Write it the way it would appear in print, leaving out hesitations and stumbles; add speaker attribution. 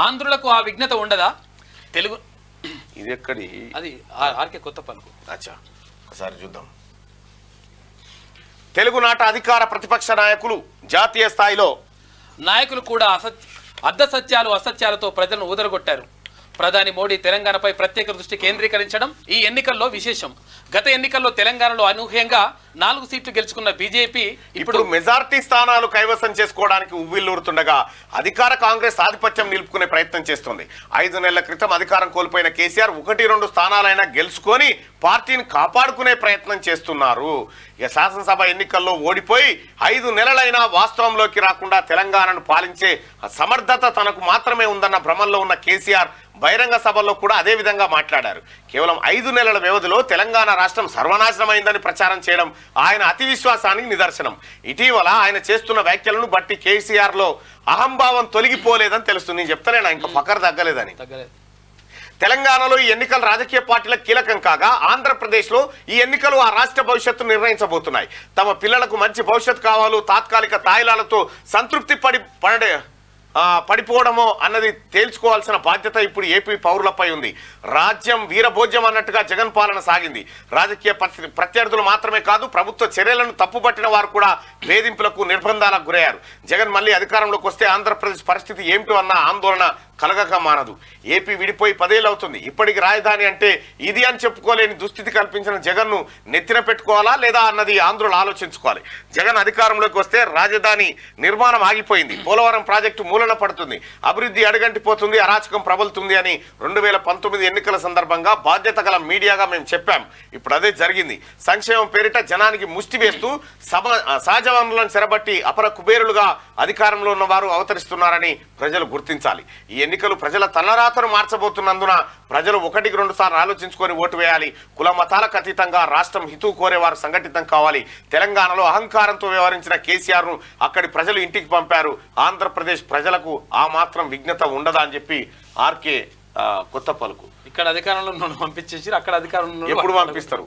Speaker 1: ఆంధ్రులకు ఆ విజ్ఞత ఉండదా? తెలుగు
Speaker 2: ఇది ఎక్కడి
Speaker 1: అది ఆర్కే కొత్త పలుకు.
Speaker 2: అచ్చా ఒకసారి చూద్దాం. తెలుగునాట అధికార ప్రతిపక్ష నాయకులు జాతీయ స్థాయిలో
Speaker 1: నాయకులు కూడా అర్ధ సత్యాలు అసత్యాలతో ప్రజలను ఊదరగొట్టారు. ప్రధాని మోడీ తెలంగాణపై ప్రత్యేక దృష్టి కేంద్రీకరించడం ఈ ఎన్నికల్లో విశేషం. గత ఎన్నికల్లో తెలంగాణలో అనూహ్యంగా 4 సీట్లు గెలుచుకున్న బీజేపీ
Speaker 2: ఇప్పుడు మెజార్టీ స్థానాలు కైవసం చేసుకోవడానికి ఉవ్విల్లూరుతుండగా అధికార కాంగ్రెస్ ఆధిపత్యం నిలుపుకునే ప్రయత్నం చేస్తుంది. 5 నెలల క్రితం అధికారం కోల్పోయిన కేసీఆర్ 1-2 స్థానాలైనా గెలుచుకొని పార్టీని కాపాడుకునే ప్రయత్నం చేస్తున్నారు. ఇక శాసనసభ ఎన్నికల్లో ఓడిపోయి 5 నెలలైనా వాస్తవంలోకి రాకుండా తెలంగాణను పాలించే సమర్థత తనకు మాత్రమే ఉందన్న భ్రమంలో ఉన్న కేసీఆర్ బహిరంగ సభల్లో కూడా అదే విధంగా మాట్లాడారు. కేవలం 5 నెలల వ్యవధిలో తెలంగాణ రాష్ట్రం సర్వనాశనమైందని ప్రచారం చేయడం ఆయన అతి విశ్వాసానికి నిదర్శనం. ఇటీవల ఆయన చేస్తున్న వ్యాఖ్యలను బట్టి కేసీఆర్ లో అహంభావం తొలగిపోలేదని తెలుస్తుంది. నేను చెప్తానేనా ఇంకా ఫకర్ తగ్గలేదని. తెలంగాణలో ఈ ఎన్నికలు రాజకీయ పార్టీలకు కీలకం కాగా ఆంధ్రప్రదేశ్లో ఈ ఎన్నికలు ఆ రాష్ట్ర భవిష్యత్తు నిర్ణయించబోతున్నాయి. తమ పిల్లలకు మంచి భవిష్యత్తు కావాలో తాత్కాలిక తాయిలాలతో సంతృప్తి పడిపోవడమో అన్నది తేల్చుకోవాల్సిన బాధ్యత ఇప్పుడు ఏపీ పౌరులపై ఉంది. రాజ్యం వీరభోజ్యం అన్నట్టుగా జగన్ పాలన సాగింది. రాజకీయ ప్రత్యర్థులు మాత్రమే కాదు, ప్రభుత్వ చర్యలను తప్పుపట్టిన వారు కూడా వేధింపులకు నిర్బంధాలకు గురయ్యారు. జగన్ మళ్ళీ అధికారంలోకి వస్తే ఆంధ్రప్రదేశ్ పరిస్థితి ఏమిటో అన్న ఆందోళన కలగక మానదు. ఏపీ విడిపోయి 10 ఏళ్ళు అవుతుంది. ఇప్పటికి రాజధాని అంటే ఇది అని చెప్పుకోలేని దుస్థితి కల్పించిన జగన్ను నెత్తిన పెట్టుకోవాలా లేదా అన్నది ఆంధ్రులు ఆలోచించుకోవాలి. జగన్ అధికారంలోకి వస్తే రాజధాని నిర్మాణం ఆగిపోయింది, పోలవరం ప్రాజెక్టు మూలన పడుతుంది, అభివృద్ధి అడుగంటిపోతుంది, అరాచకం ప్రబలుతుంది అని 2019 ఎన్నికల సందర్భంగా బాధ్యత గల మీడియాగా మేము చెప్పాం. ఇప్పుడు అదే జరిగింది. సంక్షేమం పేరిట జనానికి ముష్టి వేస్తూ సహజ వనరులను చెరబట్టి అపర కుబేరులుగా అధికారంలో ఉన్న వారు అవతరిస్తున్నారని ప్రజలు గుర్తించాలి. ఈ ఎన్నికలు ప్రజల తలరాతను మార్చబోతున్నందున ప్రజలు 1-2 సార్లు ఆలోచించుకొని ఓటు వేయాలి. కుల మతాలకు అతీతంగా రాష్ట్రం హితువు కోరేవారు సంఘటితం కావాలి. తెలంగాణలో అహంకారంతో వ్యవహరించిన కేసీఆర్ ను అక్కడి ప్రజలు ఇంటికి పంపారు. ఆంధ్రప్రదేశ్ ప్రజలకు ఆ మాత్రం విజ్ఞత ఉండదా అని చెప్పి ఆర్కే కొత్త పలుకు.
Speaker 1: ఇక్కడ అధికారంలో పంపించేసి అక్కడ అధికారంలో
Speaker 2: ఎప్పుడు పంపిస్తారు?